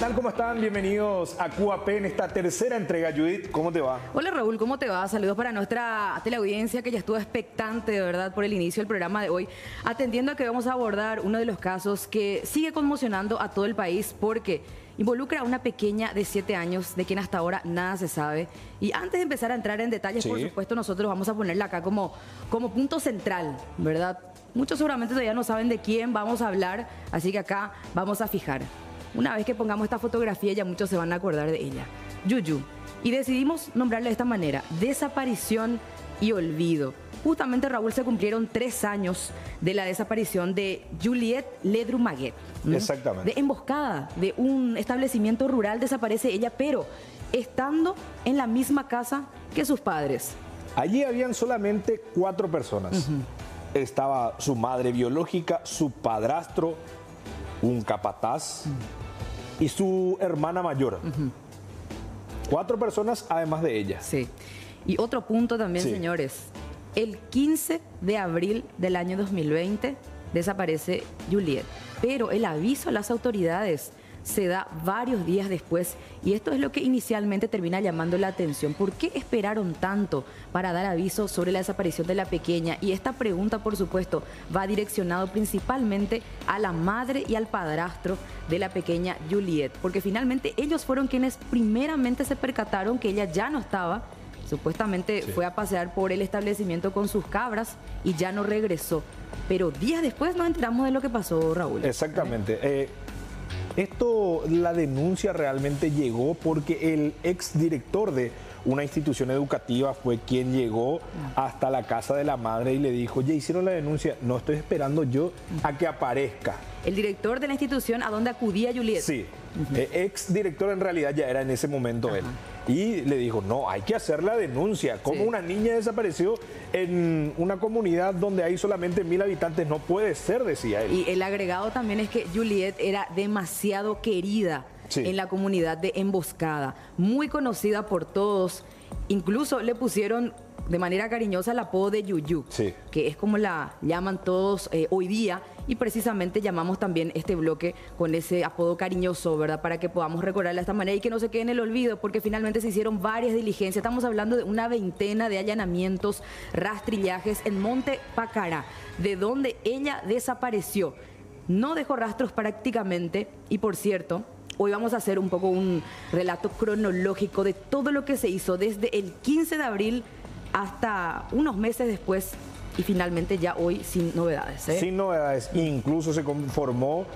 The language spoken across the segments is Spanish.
tal? ¿Cómo están? Bienvenidos a QAP en esta tercera entrega. Judith, ¿cómo te va? Hola Raúl, ¿cómo te va? Saludos para nuestra teleaudiencia que ya estuvo expectante de verdad por el inicio del programa de hoy, atendiendo a que vamos a abordar uno de los casos que sigue conmocionando a todo el país porque involucra a una pequeña de 7 años de quien hasta ahora nada se sabe. Y antes de empezar a entrar en detalles, por supuesto, nosotros vamos a ponerla acá como punto central, ¿verdad? Muchos seguramente todavía no saben de quién vamos a hablar, así que acá vamos a fijar. Una vez que pongamos esta fotografía, ya muchos se van a acordar de ella. Yuyu. Y decidimos nombrarla de esta manera: desaparición y olvido. Justamente, Raúl, se cumplieron 3 años de la desaparición de Juliette Ledru Maguet. Exactamente. De emboscada de un establecimiento rural desaparece ella, pero estando en la misma casa que sus padres. Allí habían solamente 4 personas. Estaba su madre biológica, su padrastro, un capataz y su hermana mayor. 4 personas además de ella. Sí. Y otro punto también, señores. El 15 de abril del año 2020 desaparece Juliette, pero el aviso a las autoridades se da varios días después y esto es lo que inicialmente termina llamando la atención. ¿Por qué esperaron tanto para dar aviso sobre la desaparición de la pequeña? Y esta pregunta, por supuesto, va direccionado principalmente a la madre y al padrastro de la pequeña Juliette, porque finalmente ellos fueron quienes primeramente se percataron que ella ya no estaba. Supuestamente fue a pasear por el establecimiento con sus cabras y ya no regresó. Pero días después nos enteramos de lo que pasó, Raúl. Exactamente. La denuncia realmente llegó porque el exdirector de una institución educativa fue quien llegó hasta la casa de la madre y le dijo: ya hicieron la denuncia, no estoy esperando yo a que aparezca. El director de la institución a donde acudía Juliette. Sí, exdirector en realidad ya era en ese momento él. Y le dijo: no, hay que hacer la denuncia. Como una niña desapareció en una comunidad donde hay solamente 1000 habitantes, no puede ser, decía él. Y el agregado también es que Juliette era demasiado querida en la comunidad de Emboscada, muy conocida por todos. Incluso le pusieron de manera cariñosa el apodo de Yuyu, que es como la llaman todos hoy día, y precisamente llamamos también este bloque con ese apodo cariñoso, ¿verdad? Para que podamos recordarla de esta manera y que no se quede en el olvido, porque finalmente se hicieron varias diligencias. Estamos hablando de una veintena de allanamientos, rastrillajes en Monte Pacará, de donde ella desapareció. No dejó rastros prácticamente, y por cierto, hoy vamos a hacer un poco un relato cronológico de todo lo que se hizo desde el 15 de abril hasta unos meses después y finalmente ya hoy sin novedades. Sin novedades. Incluso se conformó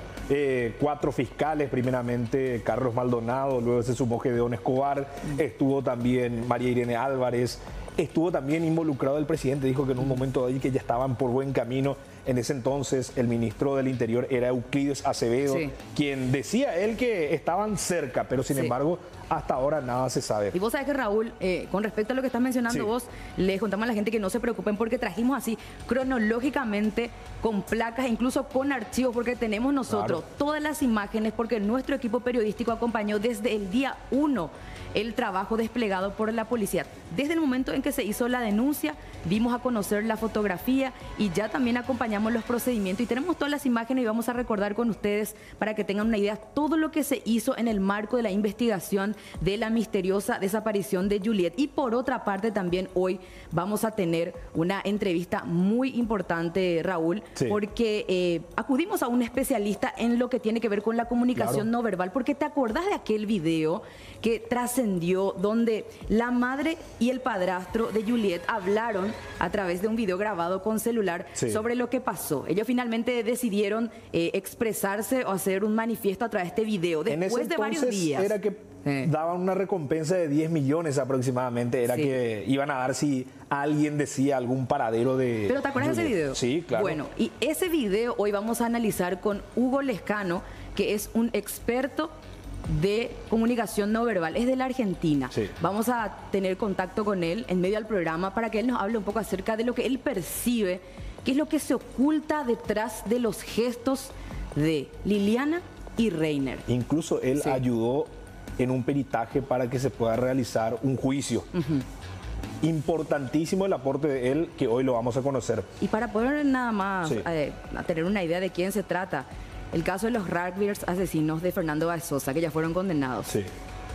4 fiscales, primeramente Carlos Maldonado, luego se sumó Gedeón Escobar, estuvo también María Irene Álvarez, estuvo también involucrado el presidente, dijo que en un momento de ahí que ya estaban por buen camino. En ese entonces el ministro del Interior era Euclides Acevedo, quien decía él que estaban cerca, pero sin embargo hasta ahora nada se sabe. Y vos sabés que, Raúl, con respecto a lo que estás mencionando vos, les contamos a la gente que no se preocupen porque trajimos así cronológicamente con placas, incluso con archivos, porque tenemos nosotros todas las imágenes, porque nuestro equipo periodístico acompañó desde el día 1 el trabajo desplegado por la policía. Desde el momento en que se hizo la denuncia, vimos a conocer la fotografía y ya también acompañamos los procedimientos y tenemos todas las imágenes y vamos a recordar con ustedes para que tengan una idea todo lo que se hizo en el marco de la investigación de la misteriosa desaparición de Juliette. Y por otra parte también hoy vamos a tener una entrevista muy importante, Raúl, porque acudimos a un especialista en lo que tiene que ver con la comunicación no verbal, porque te acordás de aquel video que trascendió donde la madre y el padrastro de Juliette hablaron a través de un video grabado con celular sobre lo que pasó. Ellos finalmente decidieron expresarse o hacer un manifiesto a través de este video después de varios días. Era que daban una recompensa de 10 millones aproximadamente, era que iban a dar si alguien decía algún paradero de... ¿Pero te acuerdas de ese video? Sí, claro. Bueno, y ese video hoy vamos a analizar con Hugo Lescano, que es un experto de comunicación no verbal, es de la Argentina. Vamos a tener contacto con él en medio del programa para que él nos hable un poco acerca de lo que él percibe, qué es lo que se oculta detrás de los gestos de Liliana y Reiner. Incluso él ayudó en un peritaje para que se pueda realizar un juicio. Importantísimo el aporte de él, que hoy lo vamos a conocer. Y para poder nada más a tener una idea de quién se trata, el caso de los rugbyers asesinos de Fernando Baezosa, que ya fueron condenados. Sí.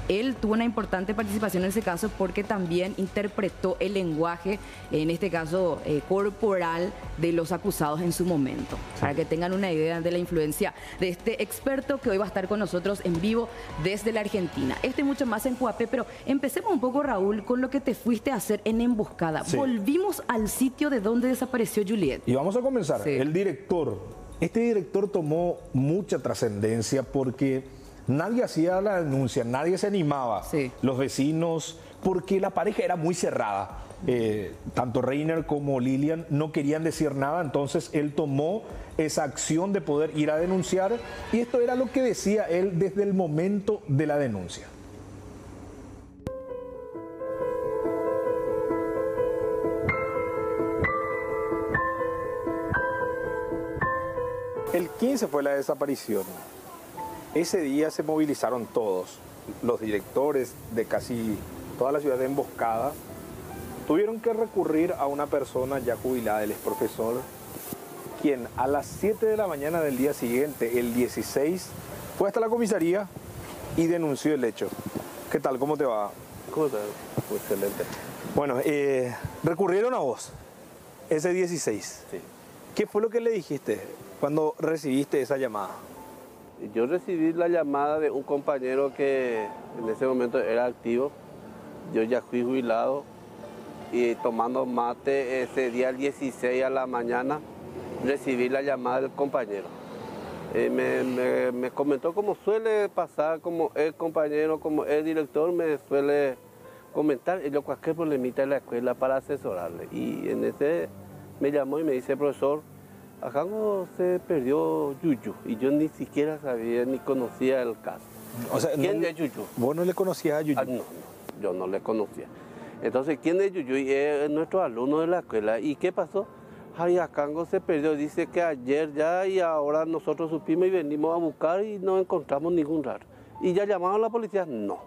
Él tuvo una importante participación en ese caso porque también interpretó el lenguaje, en este caso corporal, de los acusados en su momento. Sí. Para que tengan una idea de la influencia de este experto que hoy va a estar con nosotros en vivo desde la Argentina. Esto y mucho más en Coapé, pero empecemos un poco, Raúl, con lo que te fuiste a hacer en Emboscada. Sí. Volvimos al sitio de donde desapareció Juliet. Y vamos a comenzar. Sí. El director. Este director tomó mucha trascendencia porque nadie hacía la denuncia, nadie se animaba, sí. Los vecinos, porque la pareja era muy cerrada. Tanto Reiner como Lilian no querían decir nada, entonces él tomó esa acción de poder ir a denunciar y esto era lo que decía él desde el momento de la denuncia. El 15 fue la desaparición. Ese día se movilizaron todos, los directores de casi toda la ciudad de Emboscada, tuvieron que recurrir a una persona ya jubilada, el ex profesor, quien a las 7 de la mañana del día siguiente, el 16, fue hasta la comisaría y denunció el hecho. ¿Qué tal? ¿Cómo te va? ¿Cómo te va? Excelente. Bueno, recurrieron a vos ese 16. Sí. ¿Qué fue lo que le dijiste cuando recibiste esa llamada? Yo recibí la llamada de un compañero que en ese momento era activo. Yo ya fui jubilado y tomando mate ese día el 16 a la mañana recibí la llamada del compañero. Me comentó como suele pasar, como el compañero, como el director me suele comentar, yo cualquier problemita en la escuela para asesorarle. Y en ese me llamó y me dice, profesor, acá no se perdió Yuyu, y yo ni siquiera sabía ni conocía el caso. O sea, ¿quién es Yuyu? ¿Vos no le conocías a Yuyu? No, yo no le conocía. Entonces, ¿quién es Yuyu? Y es nuestro alumno de la escuela. ¿Y qué pasó? Ayacango se perdió, dice que ayer ya y ahora nosotros supimos y venimos a buscar y no encontramos ningún raro. ¿Y ya llamaron a la policía? No,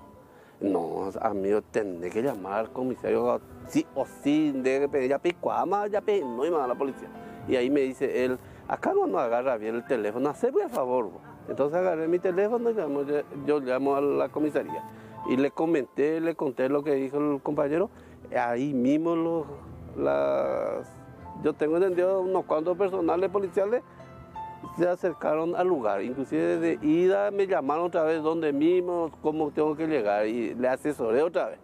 amigo, tendré que llamar al comisario, sí o sí, de pedir ya picuama, ya no iba a la policía. Y ahí me dice él, acá no agarra bien el teléfono, haceme a favor. Entonces agarré mi teléfono y yo llamo a la comisaría. Y le conté lo que dijo el compañero. Ahí mismo yo tengo entendido unos cuantos personales policiales se acercaron al lugar. Inclusive desde ida me llamaron otra vez donde mismo, cómo tengo que llegar y le asesoré otra vez.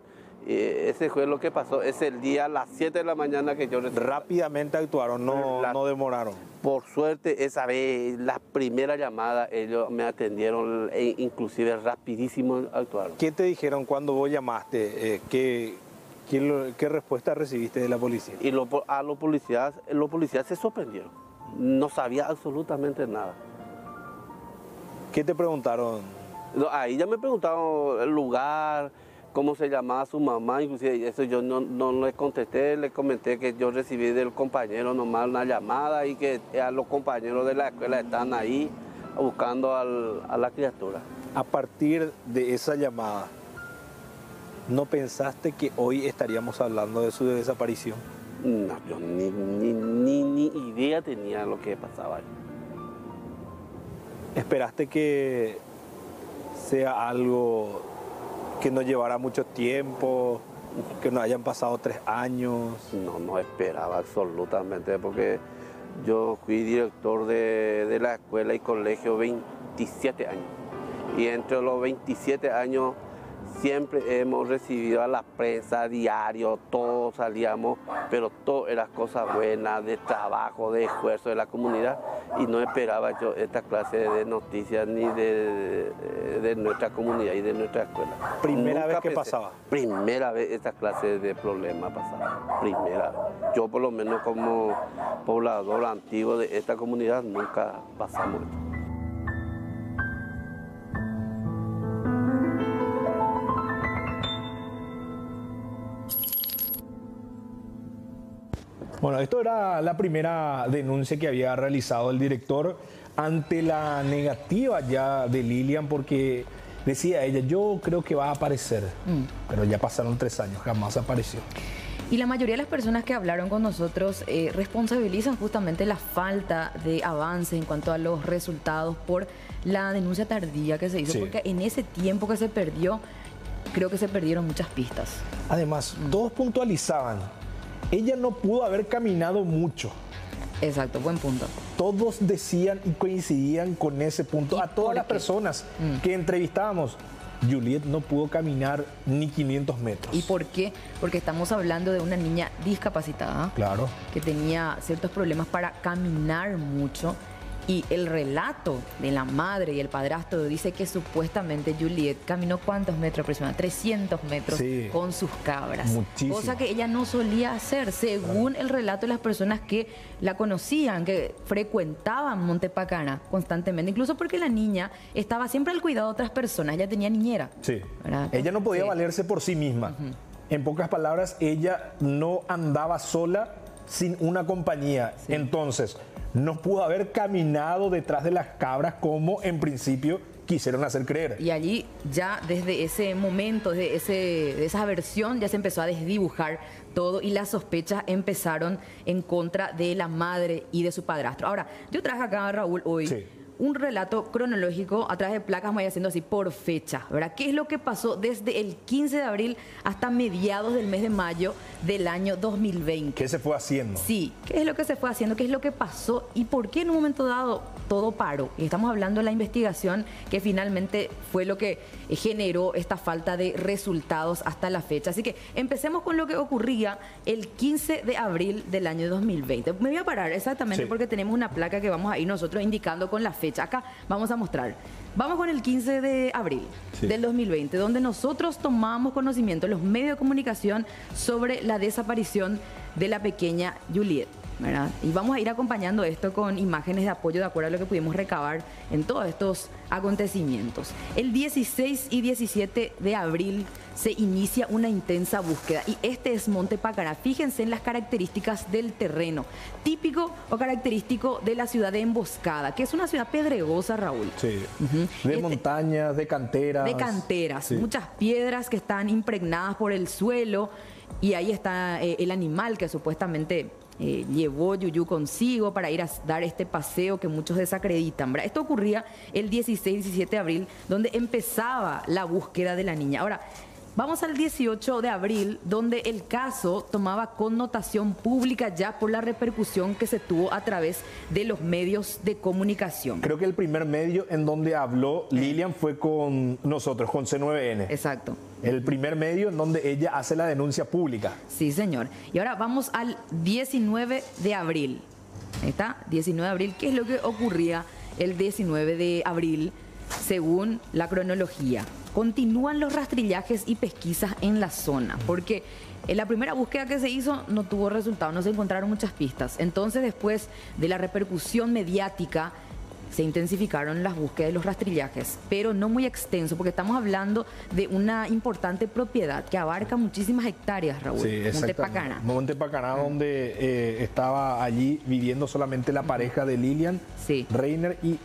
Ese fue lo que pasó, es el día a las 7 de la mañana que yo recibí. Rápidamente actuaron, no demoraron. Por suerte, esa vez, la primera llamada, ellos me atendieron, inclusive rapidísimo actuaron. ¿Qué te dijeron cuando vos llamaste? ¿Qué respuesta recibiste de la policía? Y los policías se sorprendieron, no sabía absolutamente nada. ¿Qué te preguntaron? Ahí ya me preguntaron el lugar, cómo se llamaba su mamá, inclusive eso yo no le contesté, le comenté que yo recibí del compañero nomás una llamada y que a los compañeros de la escuela están ahí buscando a la criatura. A partir de esa llamada, ¿no pensaste que hoy estaríamos hablando de su desaparición? No, yo ni idea tenía lo que pasaba ahí. ¿Esperaste que sea algo que no llevará mucho tiempo, que no hayan pasado 3 años? No esperaba absolutamente, porque yo fui director de la escuela y colegio 27 años. Y entre los 27 años siempre hemos recibido a la prensa diario, todos salíamos, pero todo era cosas buenas, de trabajo, de esfuerzo de la comunidad, y no esperaba yo esta clase de noticias ni de nuestra comunidad y de nuestra escuela. ¿Primera vez que pasaba? Primera vez esta clase de problema pasaba, primera vez. Yo por lo menos como poblador antiguo de esta comunidad nunca pasamos esto. Bueno, esto era la primera denuncia que había realizado el director ante la negativa ya de Lilian, porque decía ella, yo creo que va a aparecer, pero ya pasaron 3 años, jamás apareció. Y la mayoría de las personas que hablaron con nosotros responsabilizan justamente la falta de avances en cuanto a los resultados por la denuncia tardía que se hizo, porque en ese tiempo que se perdió, creo que se perdieron muchas pistas. Además, todos puntualizaban, ella no pudo haber caminado mucho. Exacto, buen punto. Todos decían y coincidían con ese punto. A todas las personas que entrevistábamos, Juliet no pudo caminar ni 500 metros. ¿Y por qué? Porque estamos hablando de una niña discapacitada. Claro. Que tenía ciertos problemas para caminar mucho. Y el relato de la madre y el padrastro dice que supuestamente Juliet caminó ¿cuántos metros aproximadamente? 300 metros con sus cabras. Muchísimo. Cosa que ella no solía hacer, según el relato de las personas que la conocían, que frecuentaban Monte Pacana constantemente. Incluso porque la niña estaba siempre al cuidado de otras personas, ella tenía niñera. Sí. ¿Verdad? Ella no podía valerse por sí misma. En pocas palabras, ella no andaba sola sin una compañía. Entonces, no pudo haber caminado detrás de las cabras como en principio quisieron hacer creer. Y allí ya desde ese momento, de esa versión, ya se empezó a desdibujar todo y las sospechas empezaron en contra de la madre y de su padrastro. Ahora, yo traje acá a Raúl hoy un relato cronológico a través de placas, voy haciendo así por fecha, ¿verdad? ¿Qué es lo que pasó desde el 15 de abril hasta mediados del mes de mayo del año 2020? ¿Qué se fue haciendo? Sí, ¿qué es lo que se fue haciendo? ¿Qué es lo que pasó? ¿Y por qué en un momento dado todo paró? Y estamos hablando de la investigación que finalmente fue lo que generó esta falta de resultados hasta la fecha. Así que empecemos con lo que ocurría el 15 de abril del año 2020. Me voy a parar exactamente porque tenemos una placa que vamos a ir nosotros indicando con la fecha. Acá vamos a mostrar. Vamos con el 15 de abril del 2020, donde nosotros tomamos conocimiento, los medios de comunicación, sobre la desaparición de la pequeña Juliet, ¿verdad? Y vamos a ir acompañando esto con imágenes de apoyo de acuerdo a lo que pudimos recabar en todos estos acontecimientos. El 16 y 17 de abril se inicia una intensa búsqueda y este es Monte Pacana. Fíjense en las características del terreno, típico o característico de la ciudad de Emboscada, que es una ciudad pedregosa, Raúl. Sí, de montañas, de canteras. De canteras, muchas piedras que están impregnadas por el suelo y ahí está el animal que supuestamente llevó Yuyu consigo para ir a dar este paseo que muchos desacreditan, ¿verdad? Esto ocurría el 16-17 de abril, donde empezaba la búsqueda de la niña. Ahora, vamos al 18 de abril, donde el caso tomaba connotación pública ya por la repercusión que se tuvo a través de los medios de comunicación. Creo que el primer medio en donde habló Lilian fue con nosotros, con C9N. Exacto. El primer medio en donde ella hace la denuncia pública. Sí, señor. Y ahora vamos al 19 de abril. Ahí está, 19 de abril. ¿Qué es lo que ocurría el 19 de abril según la cronología? Continúan los rastrillajes y pesquisas en la zona, porque en la primera búsqueda que se hizo no tuvo resultado, no se encontraron muchas pistas. Entonces, después de la repercusión mediática, se intensificaron las búsquedas de los rastrillajes, pero no muy extenso, porque estamos hablando de una importante propiedad que abarca muchísimas hectáreas, Raúl. Sí, Monte Pacana. Monte Pacana, donde estaba allí viviendo solamente la pareja de Lilian, Reiner y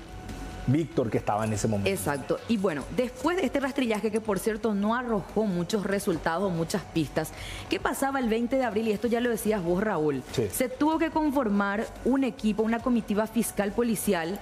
Víctor, que estaba en ese momento. Exacto. Y bueno, después de este rastrillaje, que por cierto no arrojó muchos resultados, muchas pistas, ¿qué pasaba el 20 de abril? Y esto ya lo decías vos, Raúl. Se tuvo que conformar un equipo, una comitiva fiscal policial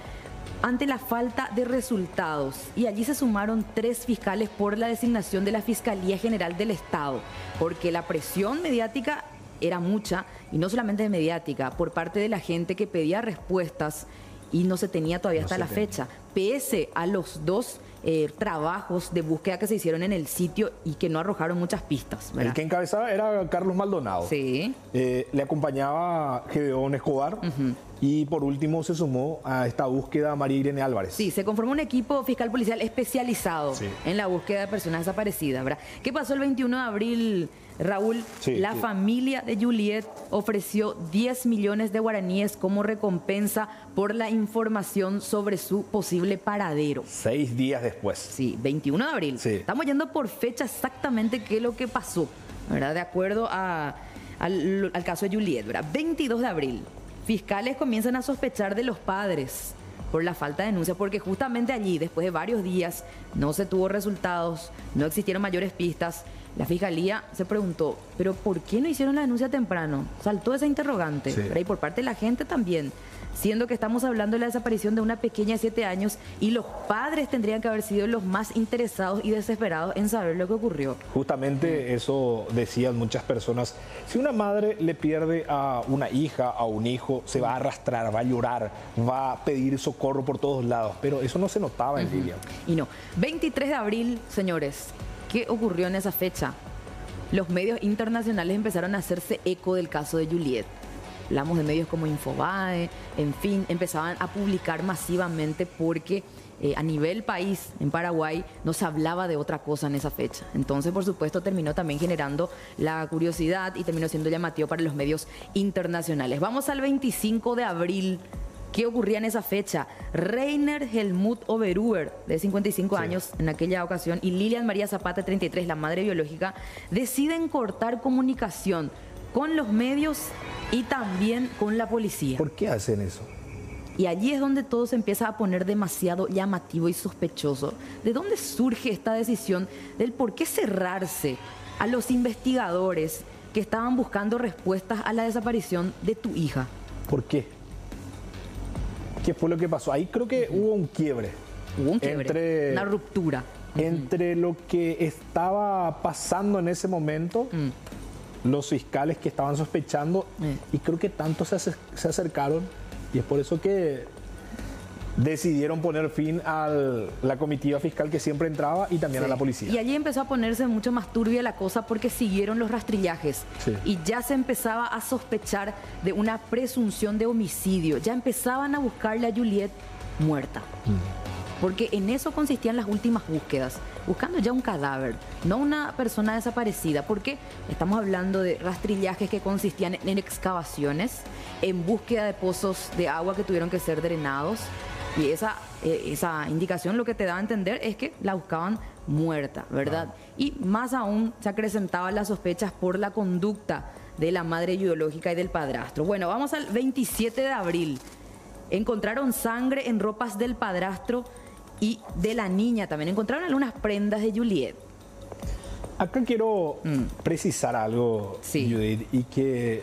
ante la falta de resultados. Y allí se sumaron 3 fiscales por la designación de la Fiscalía General del Estado, porque la presión mediática era mucha, y no solamente mediática, por parte de la gente que pedía respuestas y no se tenía todavía hasta la fecha, pese a los 2 trabajos de búsqueda que se hicieron en el sitio y que no arrojaron muchas pistas, ¿verdad? El que encabezaba era Carlos Maldonado. Sí. Le acompañaba Gedeón Escobar. Y por último se sumó a esta búsqueda María Irene Álvarez. Sí, se conformó un equipo fiscal policial especializado en la búsqueda de personas desaparecidas, ¿verdad? ¿Qué pasó el 21 de abril, Raúl? La familia de Juliet ofreció 10 millones de guaraníes como recompensa por la información sobre su posible paradero. 6 días después. Sí, 21 de abril. Estamos yendo por fecha exactamente qué es lo que pasó, ¿verdad? De acuerdo al caso de Juliet, ¿verdad? 22 de abril. Fiscales comienzan a sospechar de los padres, por la falta de denuncia, porque justamente allí, después de varios días, no se tuvo resultados, no existieron mayores pistas. La Fiscalía se preguntó, ¿pero por qué no hicieron la denuncia temprano? Saltó esa interrogante, Sí. Y por parte de la gente también, siendo que estamos hablando de la desaparición de una pequeña de 7 años y los padres tendrían que haber sido los más interesados y desesperados en saber lo que ocurrió. Justamente eso decían muchas personas. Si una madre le pierde a una hija, a un hijo, se va a arrastrar, va a llorar, va a pedir socorro por todos lados, pero eso no se notaba en Lilia. Y no, 23 de abril, señores, ¿qué ocurrió en esa fecha? Los medios internacionales empezaron a hacerse eco del caso de Juliet. Hablamos de medios como Infobae, en fin, empezaban a publicar masivamente porque a nivel país, en Paraguay, no se hablaba de otra cosa en esa fecha. Entonces, por supuesto, terminó también generando la curiosidad y terminó siendo llamativo para los medios internacionales. Vamos al 25 de abril. ¿Qué ocurría en esa fecha? Reiner Helmut Oberhuber, de 55 años en aquella ocasión, y Lilian María Zapata, 33, la madre biológica, deciden cortar comunicación con los medios y también con la policía. ¿Por qué hacen eso? Y allí es donde todo se empieza a poner demasiado llamativo y sospechoso. ¿De dónde surge esta decisión del por qué cerrarse a los investigadores que estaban buscando respuestas a la desaparición de tu hija? ¿Por qué? ¿Qué fue lo que pasó? Ahí creo que hubo un quiebre. Hubo un quiebre, una ruptura. Entre lo que estaba pasando en ese momento, los fiscales que estaban sospechando, y creo que tanto se acercaron, y es por eso que decidieron poner fin a la comitiva fiscal que siempre entraba y también a la policía. Y allí empezó a ponerse mucho más turbia la cosa porque siguieron los rastrillajes y ya se empezaba a sospechar de una presunción de homicidio. Ya empezaban a buscarle a Juliet muerta. Porque en eso consistían las últimas búsquedas, buscando ya un cadáver, no una persona desaparecida, porque estamos hablando de rastrillajes que consistían en excavaciones, en búsqueda de pozos de agua que tuvieron que ser drenados, y esa indicación lo que te daba a entender es que la buscaban muerta, ¿verdad? Y más aún se acrecentaban las sospechas por la conducta de la madre biológica y del padrastro. Bueno, vamos al 27 de abril. Encontraron sangre en ropas del padrastro y de la niña también. Encontraron algunas prendas de Juliet. Acá quiero precisar algo, Judith, y que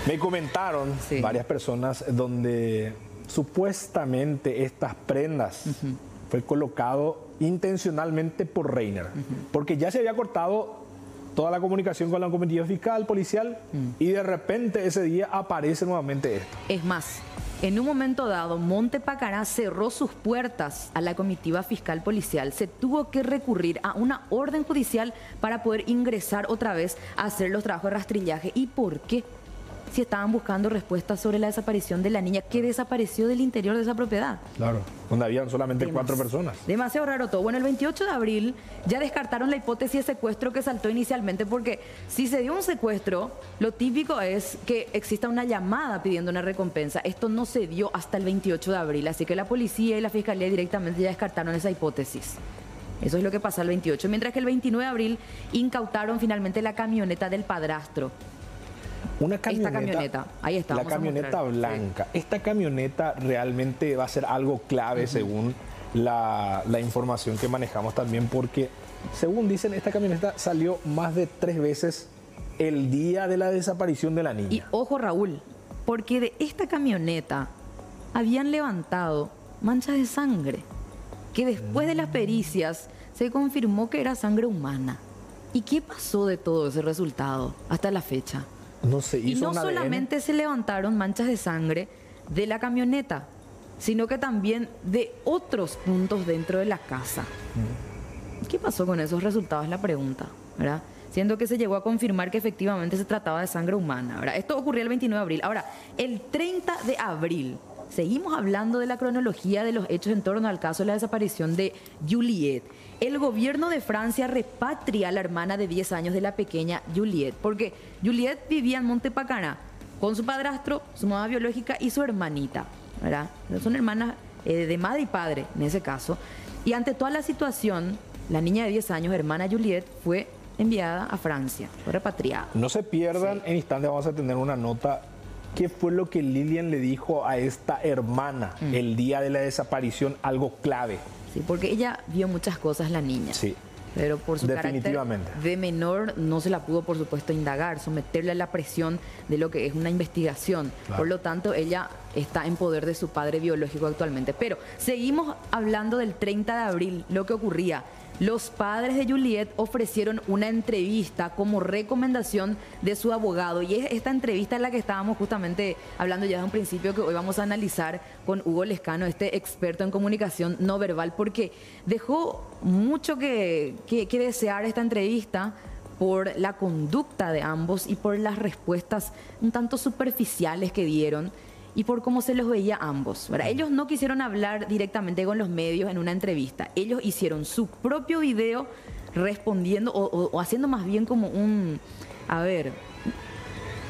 me comentaron varias personas donde supuestamente estas prendas fue colocado intencionalmente por Reiner, porque ya se había cortado toda la comunicación con la comitiva fiscal, policial, y de repente ese día aparece nuevamente esto. Es más, en un momento dado, Monte Pacará cerró sus puertas a la comitiva fiscal policial. Se tuvo que recurrir a una orden judicial para poder ingresar otra vez a hacer los trabajos de rastrillaje. ¿Y por qué? Si estaban buscando respuestas sobre la desaparición de la niña que desapareció del interior de esa propiedad. Claro, donde habían solamente 4 personas. Demasiado raro todo. Bueno, el 28 de abril ya descartaron la hipótesis de secuestro que saltó inicialmente, porque si se dio un secuestro, lo típico es que exista una llamada pidiendo una recompensa. Esto no se dio hasta el 28 de abril, así que la policía y la fiscalía directamente ya descartaron esa hipótesis. Eso es lo que pasó el 28. Mientras que el 29 de abril incautaron finalmente la camioneta del padrastro. Una camioneta, esta camioneta, ahí está. La camioneta blanca. Esta camioneta realmente va a ser algo clave según la información que manejamos también, porque según dicen, esta camioneta salió más de 3 veces el día de la desaparición de la niña. Y ojo, Raúl, porque de esta camioneta habían levantado manchas de sangre, que después de las pericias se confirmó que era sangre humana. ¿Y qué pasó de todo ese resultado hasta la fecha? No se hizo. Y no solamente se levantaron manchas de sangre de la camioneta, sino que también de otros puntos dentro de la casa. ¿Qué pasó con esos resultados? Es la pregunta, ¿verdad? Siendo que se llegó a confirmar que efectivamente se trataba de sangre humana, ¿verdad? Esto ocurrió el 29 de abril. Ahora, el 30 de abril, seguimos hablando de la cronología de los hechos en torno al caso de la desaparición de Juliet. El gobierno de Francia repatria a la hermana de 10 años de la pequeña Juliet, porque Juliet vivía en Monte Pacará con su padrastro, su mamá biológica y su hermanita, ¿verdad? Son hermanas de madre y padre en ese caso. Y ante toda la situación, la niña de 10 años, hermana Juliet, fue enviada a Francia, fue repatriada. No se pierdan, en instantes vamos a tener una nota ¿qué fue lo que Lilian le dijo a esta hermana el día de la desaparición? Algo clave. Sí, porque ella vio muchas cosas, la niña. Sí. Pero por su carácter Definitivamente. de menor no se la pudo, por supuesto, indagar, someterle a la presión de lo que es una investigación. Claro. Por lo tanto, ella está en poder de su padre biológico actualmente. Pero seguimos hablando del 30 de abril, lo que ocurría. Los padres de Juliet ofrecieron una entrevista como recomendación de su abogado, y es esta entrevista en la que estábamos justamente hablando ya desde un principio, que hoy vamos a analizar con Hugo Lescano, este experto en comunicación no verbal, porque dejó mucho que desear esta entrevista por la conducta de ambos y por las respuestas un tanto superficiales que dieron y por cómo se los veía a ambos, ¿verdad? Ellos no quisieron hablar directamente con los medios en una entrevista. Ellos hicieron su propio video respondiendo o haciendo más bien como un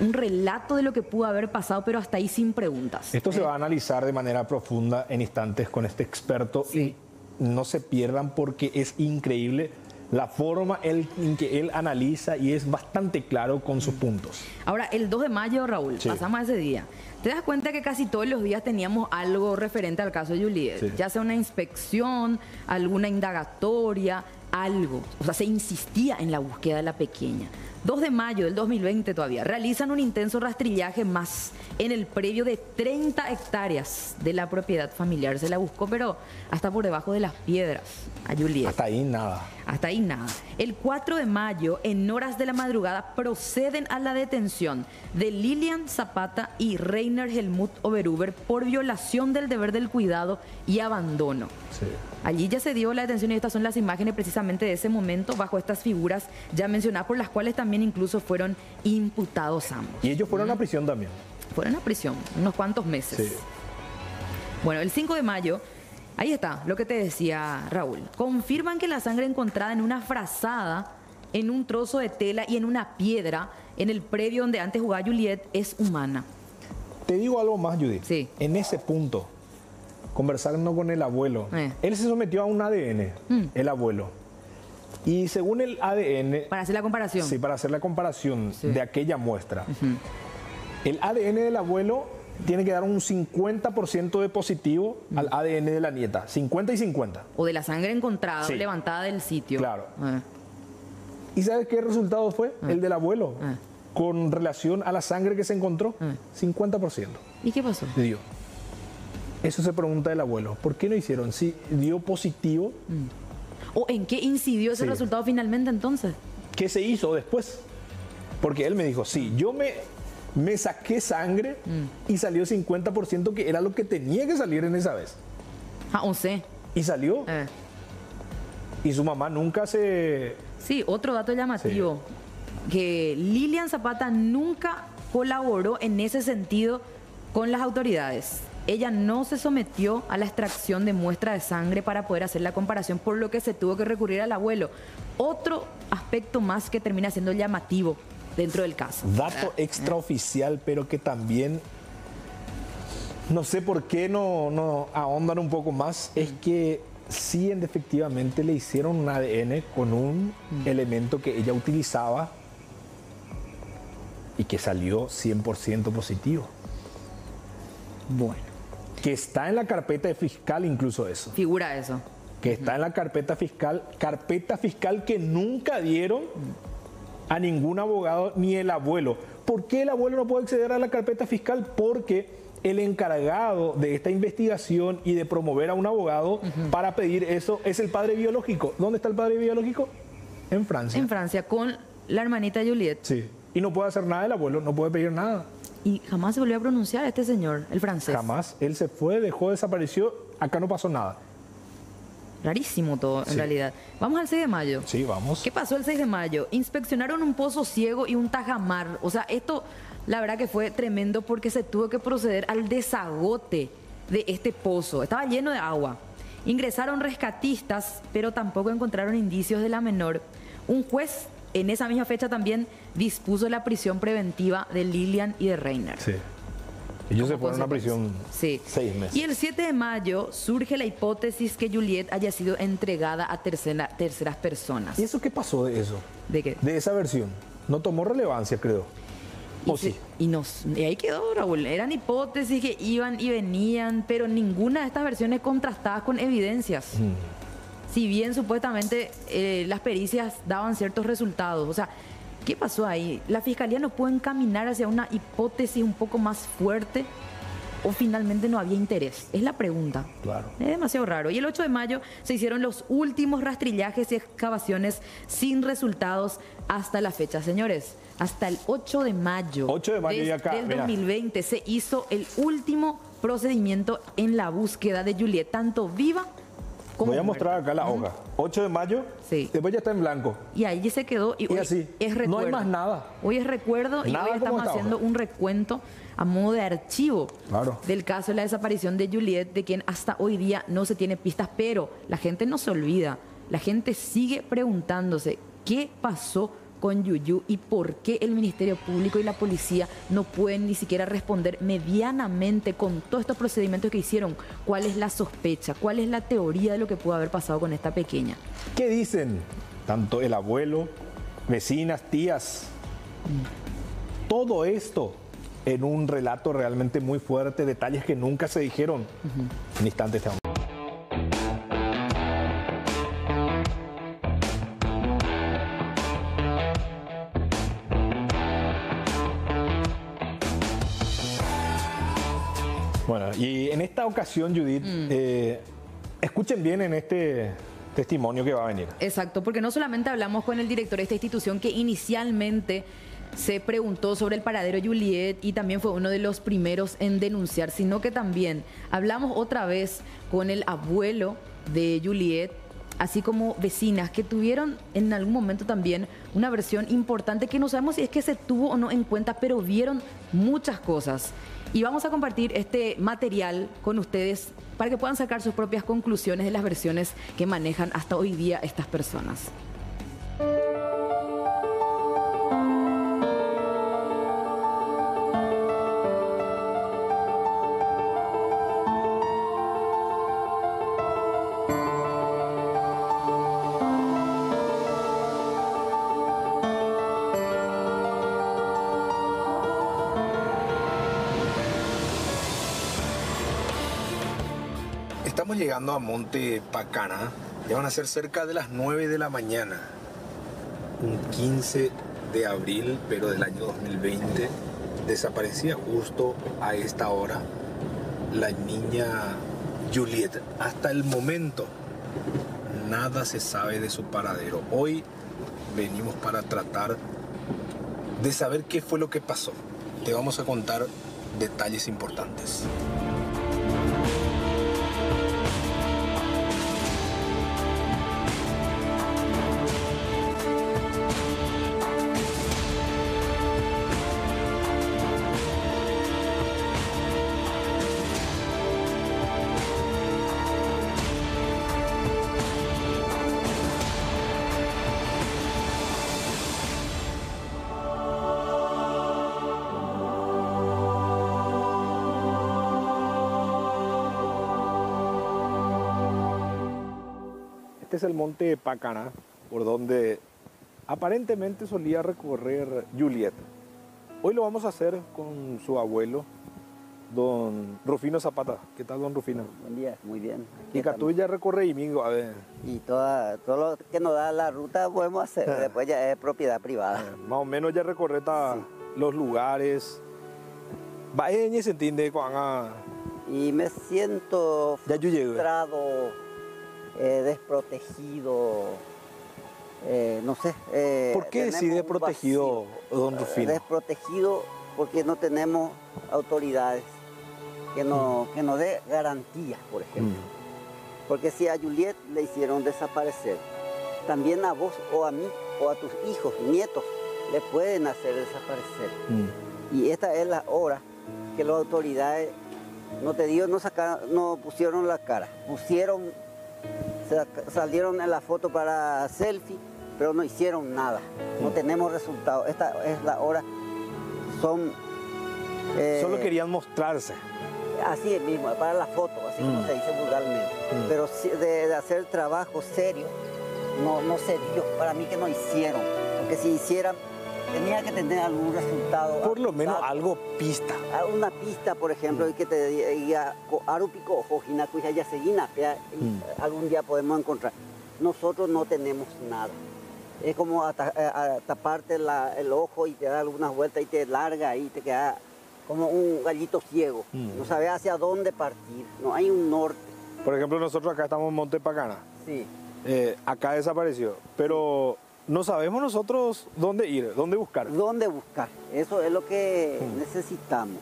relato de lo que pudo haber pasado, pero hasta ahí sin preguntas. Esto se va a analizar de manera profunda en instantes con este experto, y no se pierdan porque es increíble la forma en que él analiza y es bastante claro con sus puntos. Ahora, el 2 de mayo, Raúl, pasamos a ese día. ¿Te das cuenta que casi todos los días teníamos algo referente al caso de Juliet? Sí. Ya sea una inspección, alguna indagatoria, algo. O sea, se insistía en la búsqueda de la pequeña. 2 de mayo del 2020 todavía, realizan un intenso rastrillaje más en el predio de 30 hectáreas de la propiedad familiar. Se la buscó, pero hasta por debajo de las piedras, a Juliet. Hasta ahí nada. Hasta ahí nada. El 4 de mayo, en horas de la madrugada, proceden a la detención de Lilian Zapata y Reiner Helmut Oberhuber por violación del deber del cuidado y abandono. Sí. Allí ya se dio la detención y estas son las imágenes precisamente de ese momento, bajo estas figuras ya mencionadas, por las cuales también incluso fueron imputados ambos. Y ellos fueron a prisión también. Fueron a prisión unos cuantos meses. Sí. Bueno, el 5 de mayo, ahí está lo que te decía Raúl. Confirman que la sangre encontrada en una frazada, en un trozo de tela y en una piedra en el predio donde antes jugaba Juliet es humana. Te digo algo más, Judith. Sí. En ese punto, conversando con el abuelo, él se sometió a un ADN, el abuelo. Y según el ADN... Para hacer la comparación. Sí, para hacer la comparación de aquella muestra. El ADN del abuelo tiene que dar un 50% de positivo al ADN de la nieta. 50 y 50. O de la sangre encontrada, Sí. levantada del sitio. Claro. ¿Y sabes qué resultado fue? El del abuelo. Con relación a la sangre que se encontró, 50%. ¿Y qué pasó? Dio. Eso se pregunta el abuelo. ¿Por qué no hicieron? Si dio positivo, ¿O en qué incidió ese resultado finalmente entonces? ¿qué se hizo después? Porque él me dijo, sí, yo me saqué sangre y salió 50%, que era lo que tenía que salir en esa vez. Ah, 11. Y salió. Y su mamá nunca se... Sí, otro dato llamativo, que Lilian Zapata nunca colaboró en ese sentido con las autoridades. Ella no se sometió a la extracción de muestra de sangre para poder hacer la comparación, por lo que se tuvo que recurrir al abuelo. Otro aspecto más que termina siendo llamativo dentro del caso. Dato extraoficial, pero que también, no sé por qué no ahondan un poco más, es que sí, efectivamente le hicieron un ADN con un elemento que ella utilizaba y que salió 100% positivo. Bueno. Que está en la carpeta fiscal incluso eso. Figura eso. Que está en la carpeta fiscal que nunca dieron a ningún abogado ni el abuelo. ¿Por qué el abuelo no puede acceder a la carpeta fiscal? Porque el encargado de esta investigación y de promover a un abogado para pedir eso es el padre biológico. ¿Dónde está el padre biológico? En Francia. En Francia, con la hermanita Juliet. Sí. Y no puede hacer nada el abuelo, no puede pedir nada. Y jamás se volvió a pronunciar este señor, el francés. Jamás. Él se fue, dejó, desapareció. Acá no pasó nada. Rarísimo todo, en realidad. Vamos al 6 de mayo. Sí, vamos. ¿Qué pasó el 6 de mayo? Inspeccionaron un pozo ciego y un tajamar. O sea, esto, la verdad que fue tremendo porque se tuvo que proceder al desagote de este pozo. Estaba lleno de agua. Ingresaron rescatistas, pero tampoco encontraron indicios de la menor. Un juez, en esa misma fecha también, dispuso la prisión preventiva de Lilian y de Reiner. Sí. Ellos se fueron a prisión 6 meses. Y el 7 de mayo surge la hipótesis que Juliet haya sido entregada a terceras personas. ¿Y eso qué pasó de eso? ¿De qué? De esa versión. No tomó relevancia, creo. Y ahí quedó, Raúl. Eran hipótesis que iban y venían, pero ninguna de estas versiones contrastadas con evidencias. Si bien supuestamente las pericias daban ciertos resultados. O sea, ¿qué pasó ahí? ¿La Fiscalía no puede encaminar hacia una hipótesis un poco más fuerte? ¿O finalmente no había interés? Es la pregunta. Claro. Es demasiado raro. Y el 8 de mayo se hicieron los últimos rastrillajes y excavaciones sin resultados hasta la fecha. Señores, hasta el 8 de mayo, 8 de mayo del 2020 se hizo el último procedimiento en la búsqueda de Juliet, tanto viva como Voy a muerta. mostrar acá la hoja. 8 de mayo, sí. Después ya está en blanco. Y ahí se quedó. Y hoy así. Es recuerdo. No hay más nada. Hoy es recuerdo Nada y hoy estamos haciendo un recuento a modo de archivo del caso de la desaparición de Juliet, de quien hasta hoy día no se tiene pistas, pero la gente no se olvida, la gente sigue preguntándose qué pasó con Yuyu y por qué el Ministerio Público y la policía no pueden ni siquiera responder medianamente con todos estos procedimientos que hicieron. ¿Cuál es la sospecha? ¿Cuál es la teoría de lo que pudo haber pasado con esta pequeña? ¿Qué dicen tanto el abuelo, vecinas, tías? Todo esto en un relato realmente muy fuerte, detalles que nunca se dijeron en instantes. Bueno, y en esta ocasión, Judith, escuchen bien en este testimonio que va a venir. Exacto, porque no solamente hablamos con el director de esta institución que inicialmente se preguntó sobre el paradero de Juliet y también fue uno de los primeros en denunciar, sino que también hablamos otra vez con el abuelo de Juliet, así como vecinas que tuvieron en algún momento también una versión importante que no sabemos si es que se tuvo o no en cuenta, pero vieron muchas cosas. Y vamos a compartir este material con ustedes para que puedan sacar sus propias conclusiones de las versiones que manejan hasta hoy día estas personas. Estamos llegando a Monte Pacana, ya van a ser cerca de las 9 de la mañana, un 15 de abril, pero del año 2020, desaparecía justo a esta hora la niña Juliet. Hasta el momento, nada se sabe de su paradero. Hoy venimos para tratar de saber qué fue lo que pasó. Te vamos a contar detalles importantes. Este es el monte Pacana, por donde aparentemente solía recorrer Juliet. Hoy lo vamos a hacer con su abuelo, don Rufino Zapata. ¿Qué tal, don Rufino? Buen día, muy bien. Y Catuya recorre Imingo, a ver. Y todo lo que nos da la ruta podemos hacer, después ya es propiedad privada. Más o menos ya recorre los lugares. Va en ese entiende cuando y me siento ya yo llegué. frustrado, desprotegido, no sé. ¿Por qué decide protegido, don Rufino? Desprotegido porque no tenemos autoridades que nos dé garantías, por ejemplo. Porque si a Juliet le hicieron desaparecer, también a vos o a mí o a tus hijos, nietos, le pueden hacer desaparecer. Y esta es la hora que las autoridades, no te digo, no pusieron la cara, salieron en la foto para selfie, pero no hicieron nada, no tenemos resultados. Esta es la hora, solo querían mostrarse. Así es mismo, para la foto, así como se dice vulgarmente. Pero de hacer trabajo serio, no se vio, para mí que no hicieron, porque si hicieran, tenía que tener algún resultado. Por lo menos algo pista. Una pista, por ejemplo, y que te diga, Arupico, Ojina, Cuijaya, Seguina, algún día podemos encontrar. Nosotros no tenemos nada. Es como taparte el ojo y te da algunas vueltas y te larga y te queda como un gallito ciego. No sabes hacia dónde partir, no hay un norte. Por ejemplo, nosotros acá estamos en Monte Pacana. Sí. Acá desapareció, pero no sabemos nosotros dónde ir, dónde buscar. ¿Dónde buscar? Eso es lo que necesitamos.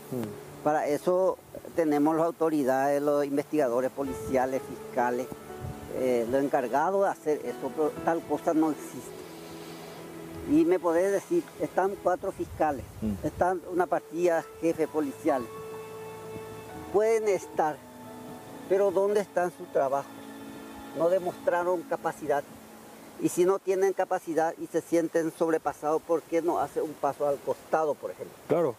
Para eso tenemos las autoridades, los investigadores policiales, fiscales, los encargados de hacer eso, pero tal cosa no existe. Y me podés decir, están 4 fiscales, están una partida jefe policial. Pueden estar, pero ¿dónde están sus trabajos? No demostraron capacidad. Y si no tienen capacidad y se sienten sobrepasados, ¿por qué no hace un paso al costado, por ejemplo? Claro.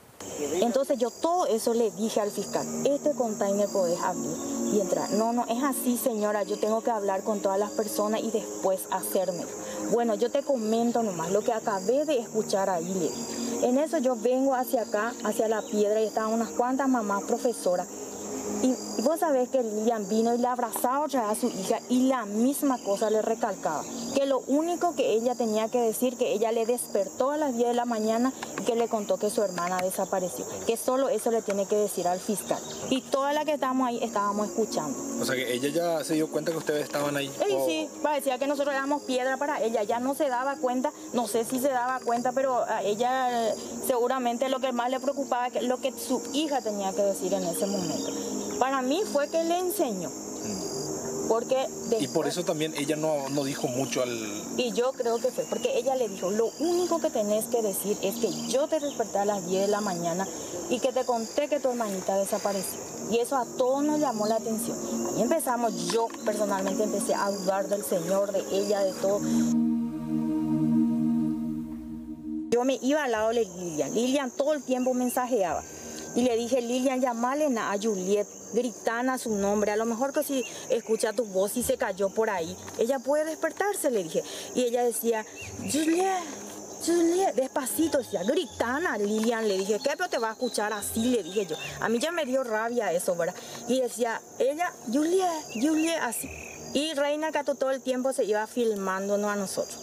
Entonces yo todo eso le dije al fiscal, este container podés abrir y entrar. No es así, señora, yo tengo que hablar con todas las personas y después hacerme. Bueno, yo te comento nomás lo que acabé de escuchar ahí, le dije. En eso yo vengo hacia acá, hacia la piedra, y estaban unas cuantas mamás profesoras. Y vos sabés que Lilian vino y le abrazaba otra vez a su hija y la misma cosa le recalcaba. Que lo único que ella tenía que decir, que ella le despertó a las 10 de la mañana y que le contó que su hermana desapareció. Que solo eso le tiene que decir al fiscal. Y todas las que estábamos ahí estábamos escuchando. O sea que ella ya se dio cuenta que ustedes estaban ahí. Sí, parecía que nosotros éramos piedra para ella. Ya no se daba cuenta, no sé si se daba cuenta, pero a ella seguramente lo que más le preocupaba es lo que su hija tenía que decir en ese momento. Para mí fue que le enseñó. Porque después, y por eso también ella no dijo mucho al... Y yo creo que fue porque ella le dijo, lo único que tenés que decir es que yo te desperté a las 10 de la mañana y que te conté que tu hermanita desapareció. Y eso a todos nos llamó la atención. Ahí empezamos, yo personalmente empecé a dudar del Señor, de ella, de todo. Yo me iba al lado de Lilian. Lilian todo el tiempo mensajeaba. Y le dije, Lilian, llamale a Juliet, gritana su nombre, a lo mejor que si escucha tu voz y se cayó por ahí, ella puede despertarse, le dije. Y ella decía, Juliet, despacito, decía, gritana, Lilian, le dije, ¿qué? Pero te va a escuchar así, le dije yo. A mí ya me dio rabia eso, ¿verdad? Y decía, ella, Juliet, así. Y Reina Cato todo el tiempo se iba filmándonos a nosotros.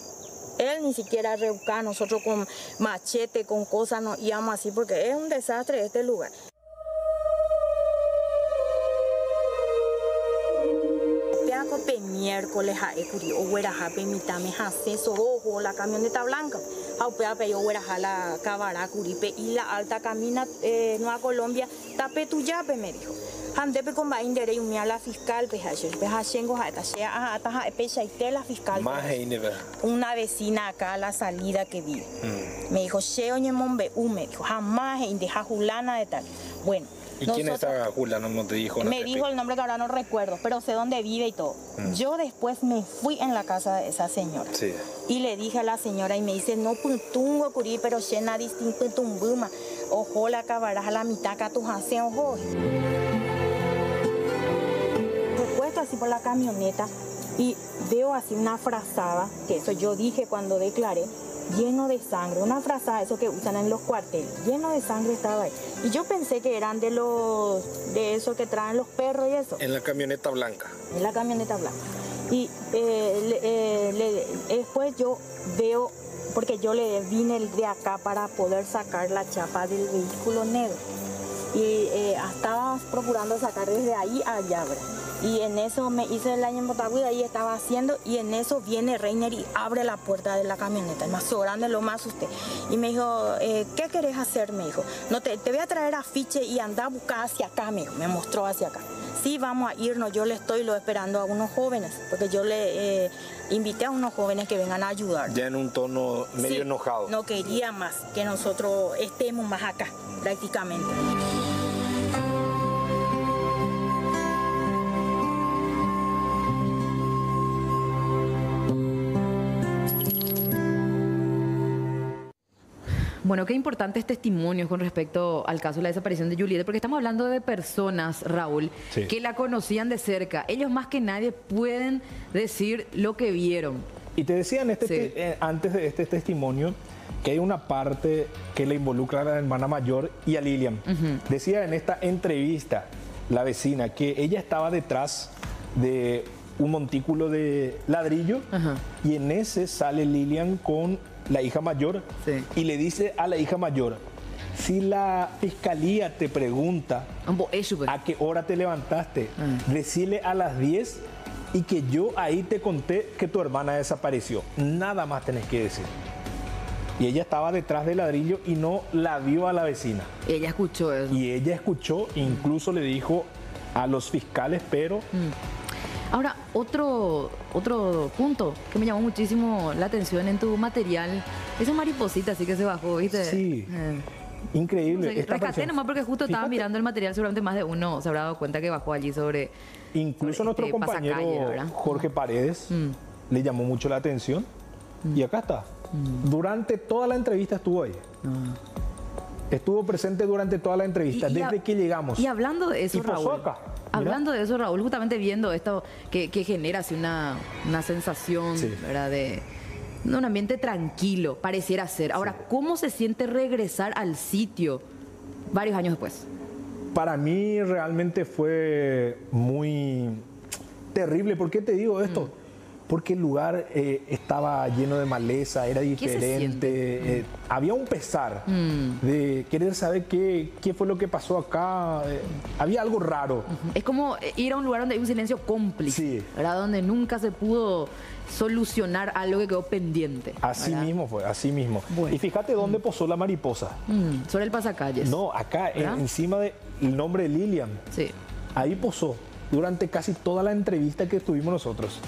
Él ni siquiera rebuscaba, nosotros con machete, con cosas nos íbamos así, porque es un desastre este lugar. Miércoles a Ecuri o Huerajape mitame hace sorojo la camioneta blanca. Aupea peyo Hueraja la Cabara Curipe y la alta camina Nueva Colombia tape tuyape me dijo. Handepe con va indere y la fiscal pejachengo a ataja pechaite la fiscal. Una vecina acá a la salida que vi. Me dijo, "Cheo ñemombe me dijo, jamás indeja Julana de tal." Bueno, ¿y quién es esa Julana? No te dijo. Me dijo el nombre que ahora no recuerdo, pero sé dónde vive y todo. Yo después me fui en la casa de esa señora. Sí. Y le dije a la señora y me dice, no puntungo curí, pero llena distinto tumbuma. Ojo la acabarás a la mitad que tu hacen ojo. Repuesto así por la camioneta y veo así una frazada, que eso yo dije cuando declaré, lleno de sangre, una frazada, eso que usan en los cuarteles, lleno de sangre estaba ahí. Y yo pensé que eran de eso que traen los perros y eso. En la camioneta blanca. En la camioneta blanca. Y después yo veo, porque yo le vine de acá para poder sacar la chapa del vehículo negro. Y estábamos procurando sacar desde ahí a allá, ¿verdad? Y en eso me hice el año en Botaguida y estaba haciendo, y en eso viene Reiner y abre la puerta de la camioneta, el más grande, lo más usted. Y me dijo, ¿qué querés hacer? Me dijo, no te voy a traer afiche y anda a buscar hacia acá, me mostró hacia acá. Sí, vamos a irnos, yo le estoy esperando a unos jóvenes, porque yo le invité a unos jóvenes que vengan a ayudar. Ya en un tono medio enojado. No quería más que nosotros estemos más acá, prácticamente. Bueno, qué importantes testimonios con respecto al caso de la desaparición de Julieta, porque estamos hablando de personas, Raúl, sí, que la conocían de cerca. Ellos más que nadie pueden decir lo que vieron. Y te decía antes de este testimonio que hay una parte que le involucra a la hermana mayor y a Lilian. Decía en esta entrevista la vecina que ella estaba detrás de un montículo de ladrillo y en ese sale Lilian con la hija mayor y le dice a la hija mayor: si la fiscalía te pregunta a qué hora te levantaste, decile a las 10 y que yo ahí te conté que tu hermana desapareció. Nada más tenés que decir. Y ella estaba detrás del ladrillo y no la vio a la vecina. Ella escuchó eso. Y ella escuchó, incluso le dijo a los fiscales, pero... Ahora, otro punto que me llamó muchísimo la atención en tu material, esa mariposita así que se bajó, ¿viste? Sí, increíble. No sé, rescaté nomás porque justo estaba mirando el material, seguramente más de uno se habrá dado cuenta que bajó allí sobre... Incluso nuestro compañero Jorge Paredes le llamó mucho la atención y acá está. Durante toda la entrevista estuvo ahí. Estuvo presente durante toda la entrevista, desde que llegamos. Y hablando de eso, Raúl. Acá. Hablando de eso, Raúl, justamente viendo esto que genera así una sensación, ¿verdad? De un ambiente tranquilo, pareciera ser. Ahora, ¿cómo se siente regresar al sitio varios años después? Para mí realmente fue muy terrible. ¿Por qué te digo esto? Porque el lugar estaba lleno de maleza, era diferente. Había un pesar de querer saber qué fue lo que pasó acá. Había algo raro. Es como ir a un lugar donde hay un silencio cómplice, ¿verdad? Donde nunca se pudo solucionar algo que quedó pendiente. Así mismo fue, así mismo. Bueno. Y fíjate dónde posó la mariposa. Sobre el pasacalles. No, acá, encima del nombre de Lilian. Sí. Ahí posó durante casi toda la entrevista que tuvimos nosotros.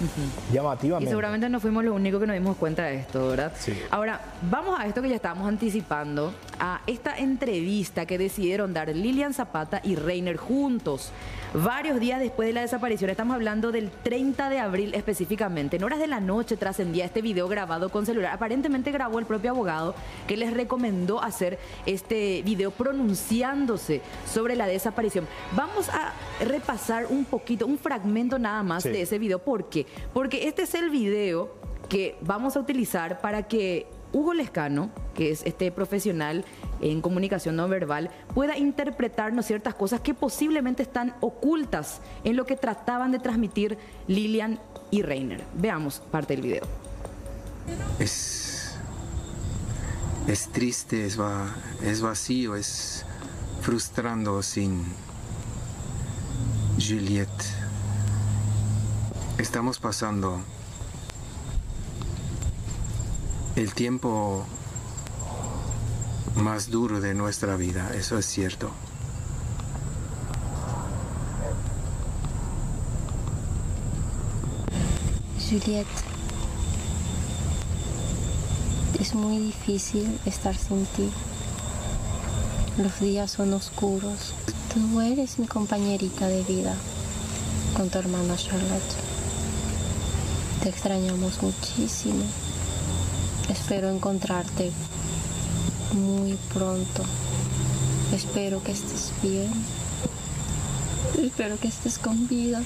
Llamativamente. Y seguramente no fuimos los únicos que nos dimos cuenta de esto, ¿verdad? Sí. Ahora, vamos a esto que ya estábamos anticipando, a esta entrevista que decidieron dar Lilian Zapata y Reiner juntos, varios días después de la desaparición. Estamos hablando del 30 de abril específicamente. En horas de la noche trascendía este video grabado con celular. Aparentemente grabó el propio abogado que les recomendó hacer este video pronunciándose sobre la desaparición. Vamos a repasar un fragmento nada más de ese video. ¿Por qué? Porque este es el video que vamos a utilizar para que Hugo Lescano, que es este profesional en comunicación no verbal, pueda interpretarnos ciertas cosas que posiblemente están ocultas en lo que trataban de transmitir Lilian y Reiner. Veamos parte del video. Es triste, es vacío, es frustrando sin Juliette. Estamos pasando el tiempo más duro de nuestra vida, eso es cierto. Juliette, es muy difícil estar sin ti. Los días son oscuros. Tú eres mi compañerita de vida con tu hermana Charlotte. Te extrañamos muchísimo. Espero encontrarte muy pronto. Espero que estés bien. Espero que estés con vida.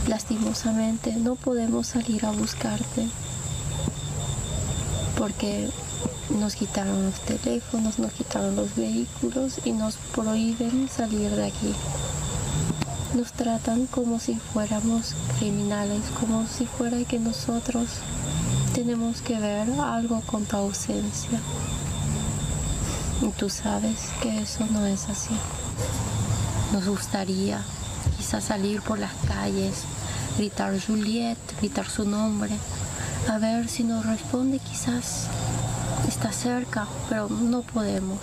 Lastimosamente no podemos salir a buscarte porque nos quitaron los teléfonos, nos quitaron los vehículos y nos prohíben salir de aquí. Nos tratan como si fuéramos criminales, como si fuera que nosotros tenemos que ver algo con tu ausencia. Y tú sabes que eso no es así. Nos gustaría quizás salir por las calles, gritar Juliette, gritar su nombre, a ver si nos responde, quizás está cerca, pero no podemos.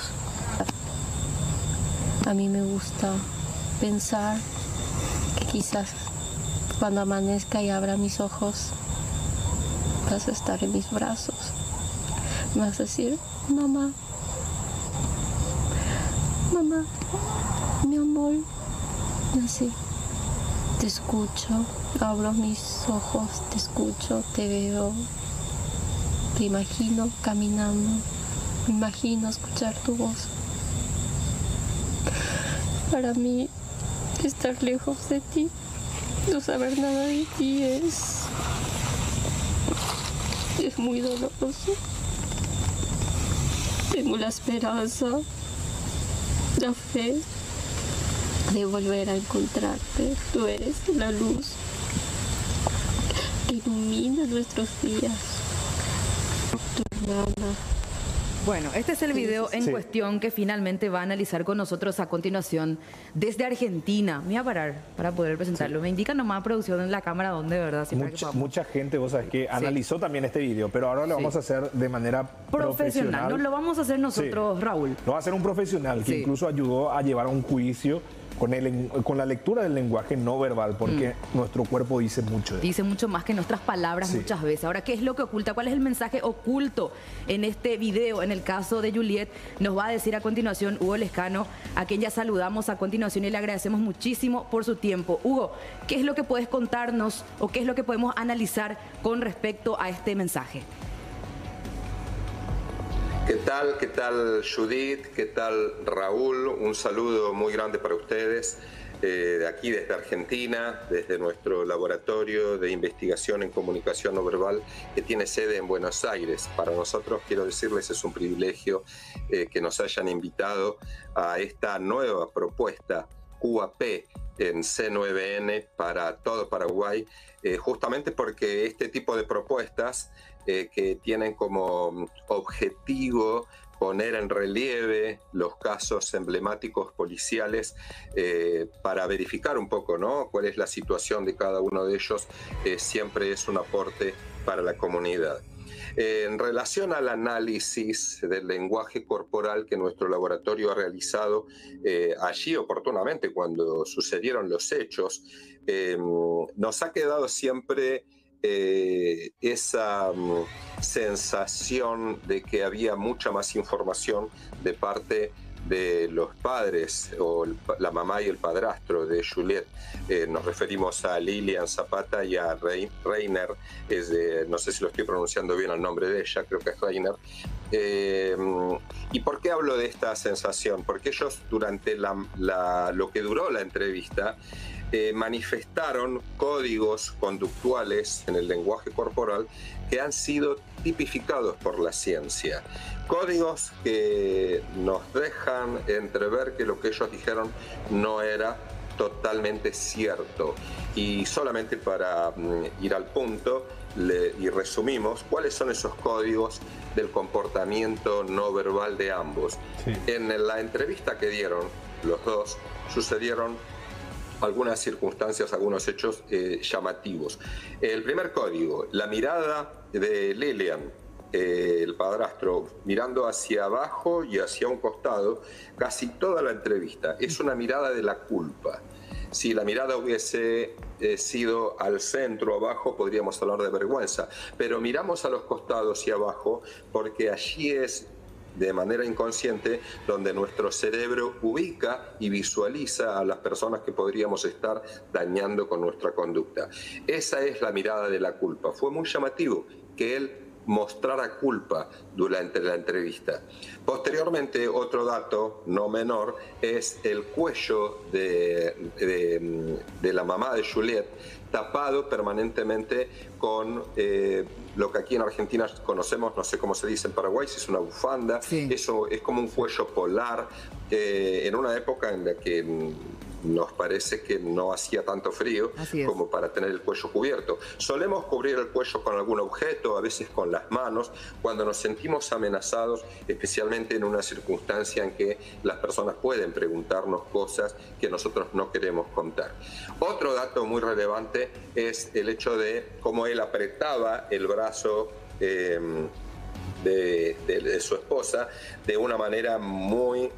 A mí me gusta pensar que quizás cuando amanezca y abra mis ojos, vas a estar en mis brazos. Me vas a decir, mamá, mamá, mi amor. Así, te escucho, abro mis ojos, te escucho, te veo, te imagino caminando, me imagino escuchar tu voz. Para mí, estar lejos de ti, no saber nada de ti es es muy doloroso. Tengo la esperanza, la fe de volver a encontrarte. Tú eres la luz que ilumina nuestros días. Tu hermana. Bueno, este es el video en cuestión que finalmente va a analizar con nosotros a continuación desde Argentina. Me voy a parar para poder presentarlo. Me indica nomás producción en la cámara donde, ¿verdad? Mucha gente, vos sabés que analizó también este video, pero ahora lo vamos a hacer de manera profesional. No lo vamos a hacer nosotros, Raúl. Lo va a hacer un profesional que incluso ayudó a llevar a un juicio con la lectura del lenguaje no verbal, porque nuestro cuerpo dice mucho. Dice mucho más que nuestras palabras muchas veces. Ahora, ¿qué es lo que oculta? ¿Cuál es el mensaje oculto en este video? En el caso de Juliet, nos va a decir a continuación Hugo Lescano, a quien ya saludamos a continuación y le agradecemos muchísimo por su tiempo. Hugo, ¿qué es lo que puedes contarnos o qué es lo que podemos analizar con respecto a este mensaje? ¿Qué tal Judith? ¿Qué tal Raúl? Un saludo muy grande para ustedes, de aquí desde Argentina, desde nuestro laboratorio de investigación en comunicación no verbal que tiene sede en Buenos Aires. Para nosotros, quiero decirles, es un privilegio que nos hayan invitado a esta nueva propuesta QAP en C9N para todo Paraguay, justamente porque este tipo de propuestas que tienen como objetivo poner en relieve los casos emblemáticos policiales para verificar un poco, ¿no?, cuál es la situación de cada uno de ellos, siempre es un aporte para la comunidad. En relación al análisis del lenguaje corporal que nuestro laboratorio ha realizado allí oportunamente cuando sucedieron los hechos, nos ha quedado siempre esa sensación de que había mucha más información de parte de los padres o la mamá y el padrastro de Juliet. Nos referimos a Lilian Zapata y a Reiner, no sé si lo estoy pronunciando bien el nombre de ella, creo que es Reiner. ¿Y por qué hablo de esta sensación? Porque ellos durante lo que duró la entrevista manifestaron códigos conductuales en el lenguaje corporal que han sido tipificados por la ciencia. Códigos que nos dejan entrever que lo que ellos dijeron no era totalmente cierto. Y solamente para ir al punto, y resumimos cuáles son esos códigos del comportamiento no verbal de ambos. En la entrevista que dieron los dos, sucedieron algunas circunstancias, algunos hechos llamativos. El primer código, la mirada de Lilian, el padrastro, mirando hacia abajo y hacia un costado, casi toda la entrevista. Es una mirada de la culpa. Si la mirada hubiese sido al centro, abajo, podríamos hablar de vergüenza. Pero miramos a los costados y abajo porque allí es, de manera inconsciente, donde nuestro cerebro ubica y visualiza a las personas que podríamos estar dañando con nuestra conducta. Esa es la mirada de la culpa. Fue muy llamativo que él mostrara culpa durante la entrevista. Posteriormente, otro dato no menor es el cuello de la mamá de Juliet, tapado permanentemente con lo que aquí en Argentina conocemos, no sé cómo se dice en Paraguay, si es una bufanda. Eso es como un cuello polar, en una época en la que nos parece que no hacía tanto frío como para tener el cuello cubierto. Solemos cubrir el cuello con algún objeto, a veces con las manos, cuando nos sentimos amenazados, especialmente en una circunstancia en que las personas pueden preguntarnos cosas que nosotros no queremos contar. Otro dato muy relevante es el hecho de cómo él apretaba el brazo de su esposa de una manera muy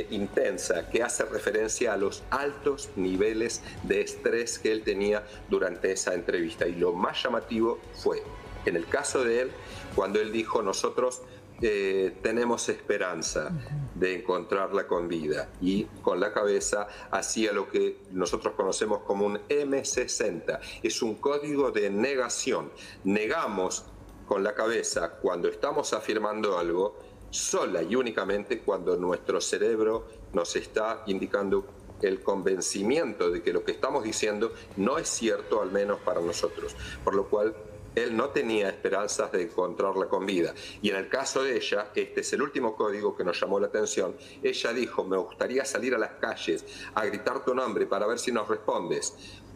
intensa, que hace referencia a los altos niveles de estrés que él tenía durante esa entrevista. Y lo más llamativo fue, en el caso de él, cuando él dijo: nosotros tenemos esperanza de encontrarla con vida, y con la cabeza hacía lo que nosotros conocemos como un M60. Es un código de negación. Negamos con la cabeza cuando estamos afirmando algo, sola y únicamente cuando nuestro cerebro nos está indicando el convencimiento de que lo que estamos diciendo no es cierto, al menos para nosotros. Por lo cual él no tenía esperanzas de encontrarla con vida. Y en el caso de ella, este es el último código que nos llamó la atención. Ella dijo, me gustaría salir a las calles a gritar tu nombre para ver si nos respondes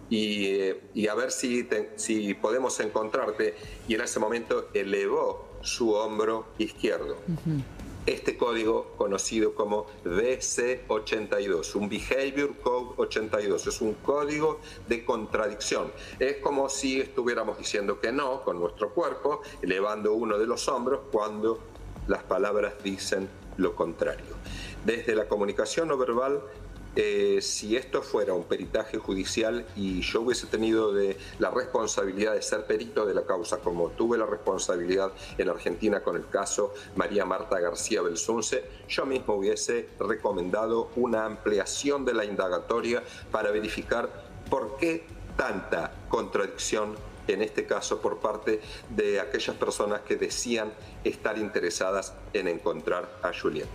y a ver si podemos encontrarte. Y en ese momento elevó su hombro izquierdo. Este código conocido como DC82, un Behavior Code 82, es un código de contradicción. Es como si estuviéramos diciendo que no con nuestro cuerpo, elevando uno de los hombros cuando las palabras dicen lo contrario. Desde la comunicación no verbal, si esto fuera un peritaje judicial y yo hubiese tenido la responsabilidad de ser perito de la causa, como tuve la responsabilidad en Argentina con el caso María Marta García Belsunce, yo mismo hubiese recomendado una ampliación de la indagatoria para verificar por qué tanta contradicción, en este caso por parte de aquellas personas que decían estar interesadas en encontrar a Juliet.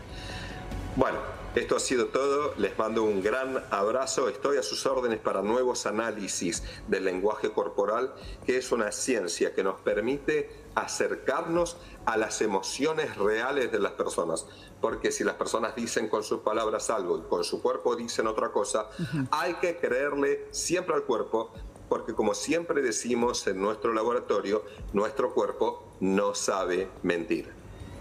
Bueno, esto ha sido todo. Les mando un gran abrazo. Estoy a sus órdenes para nuevos análisis del lenguaje corporal, que es una ciencia que nos permite acercarnos a las emociones reales de las personas. Porque si las personas dicen con sus palabras algo y con su cuerpo dicen otra cosa, hay que creerle siempre al cuerpo, porque como siempre decimos en nuestro laboratorio, nuestro cuerpo no sabe mentir.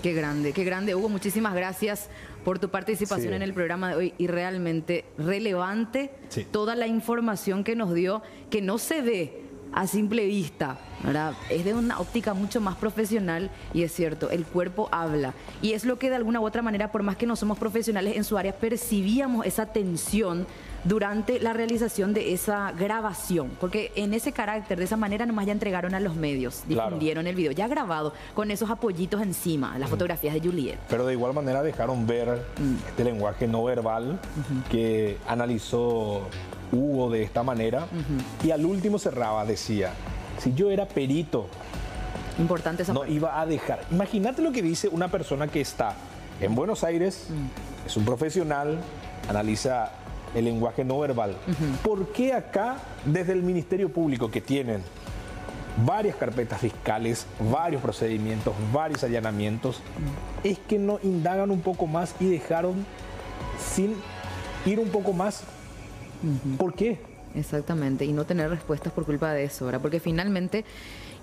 Qué grande, Hugo. Muchísimas gracias por tu participación en el programa de hoy y realmente relevante toda la información que nos dio, que no se ve a simple vista, ¿verdad? Es de una óptica mucho más profesional y es cierto, el cuerpo habla. Y es lo que de alguna u otra manera, por más que no somos profesionales en su área, percibíamos esa tensión durante la realización de esa grabación, porque en ese carácter, de esa manera nomás ya entregaron a los medios, difundieron el video, ya grabado, con esos apoyitos encima, las fotografías de Juliet. Pero de igual manera dejaron ver este lenguaje no verbal que analizó Hugo de esta manera y al último cerraba, decía, si yo era perito, importante esa parte. Iba a dejar. Imagínate lo que dice una persona que está en Buenos Aires, es un profesional, analiza el lenguaje no verbal. ¿Por qué acá, desde el Ministerio Público, que tienen varias carpetas fiscales, varios procedimientos, varios allanamientos, es que no indagan un poco más y dejaron sin ir un poco más? ¿Por qué? Exactamente, y no tener respuestas por culpa de eso, ¿verdad? Porque finalmente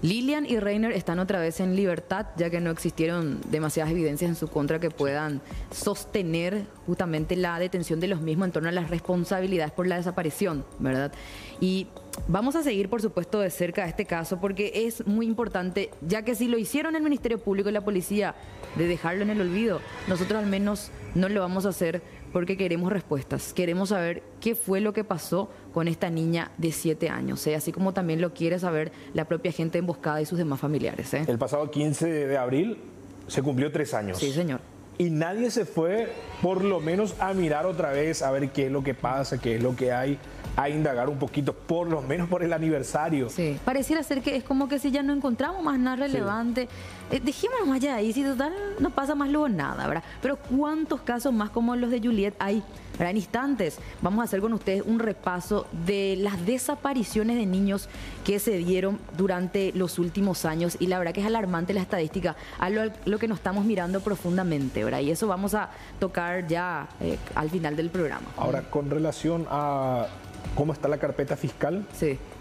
Lilian y Reiner están otra vez en libertad, ya que no existieron demasiadas evidencias en su contra que puedan sostener justamente la detención de los mismos en torno a las responsabilidades por la desaparición, ¿verdad? Y vamos a seguir, por supuesto, de cerca este caso porque es muy importante, ya que si lo hicieron el Ministerio Público y la policía de dejarlo en el olvido, nosotros al menos no lo vamos a hacer porque queremos respuestas, queremos saber qué fue lo que pasó con esta niña de 7 años, así como también lo quiere saber la propia gente emboscada y sus demás familiares. El pasado 15 de abril se cumplió 3 años. Sí, señor. Y nadie se fue, por lo menos, a mirar otra vez, a ver qué es lo que pasa, qué es lo que hay, a indagar un poquito, por lo menos por el aniversario. Sí, pareciera ser que es como que si ya no encontramos más nada relevante, dejémonos más allá ahí, si total no pasa más luego nada, ¿verdad? Pero ¿cuántos casos más como los de Juliet hay? En instantes vamos a hacer con ustedes un repaso de las desapariciones de niños que se dieron durante los últimos años y la verdad que es alarmante la estadística, a lo que nos estamos mirando profundamente, ¿verdad? Y eso vamos a tocar ya al final del programa. Ahora, con relación a cómo está la carpeta fiscal,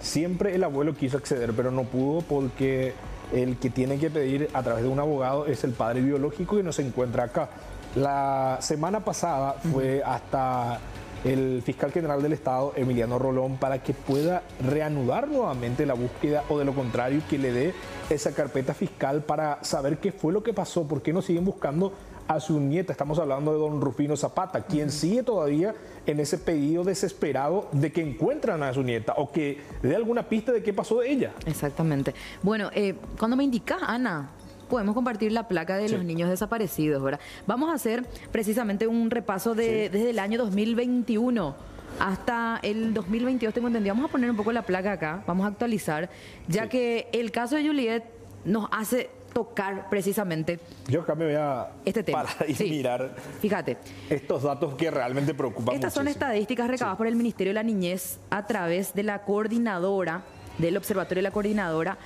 siempre el abuelo quiso acceder, pero no pudo porque el que tiene que pedir a través de un abogado es el padre biológico que no se encuentra acá. La semana pasada fue hasta el fiscal general del Estado, Emiliano Rolón, para que pueda reanudar nuevamente la búsqueda o de lo contrario que le dé esa carpeta fiscal para saber qué fue lo que pasó, por qué no siguen buscando a su nieta. Estamos hablando de don Rufino Zapata, quien sigue todavía en ese pedido desesperado de que encuentran a su nieta o que dé alguna pista de qué pasó de ella. Exactamente. Bueno, cuando me indicas, Ana, podemos compartir la placa de los niños desaparecidos, ¿verdad? Vamos a hacer precisamente un repaso desde el año 2021 hasta el 2022, tengo entendido. Vamos a poner un poco la placa acá, vamos a actualizar, ya que el caso de Juliet nos hace tocar precisamente yo acá me voy a este tema. Para mirar, fíjate, estos datos que realmente preocupan. Estas son estadísticas recabadas por el Ministerio de la Niñez a través de la coordinadora, del Observatorio de la Coordinadora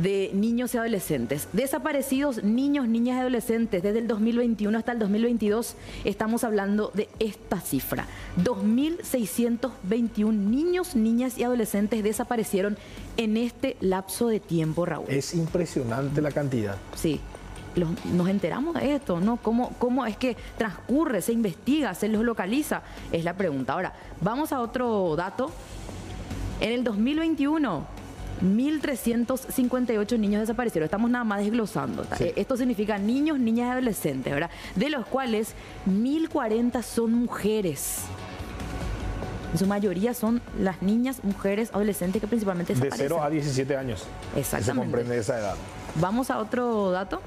de niños y adolescentes. Desaparecidos niños, niñas y adolescentes desde el 2021 hasta el 2022, estamos hablando de esta cifra. 2.621 niños, niñas y adolescentes desaparecieron en este lapso de tiempo, Raúl. Es impresionante la cantidad. Sí. Nos enteramos de esto, ¿no? ¿Cómo es que transcurre, se investiga, se los localiza? Es la pregunta. Ahora, vamos a otro dato. En el 2021, 1.358 niños desaparecieron. Estamos nada más desglosando. Sí. Esto significa niños, niñas y adolescentes, ¿verdad? De los cuales 1.040 son mujeres. En su mayoría son las niñas, mujeres, adolescentes que principalmente desaparecen. De 0 a 17 años. Exactamente. Se comprende esa edad. Vamos a otro dato.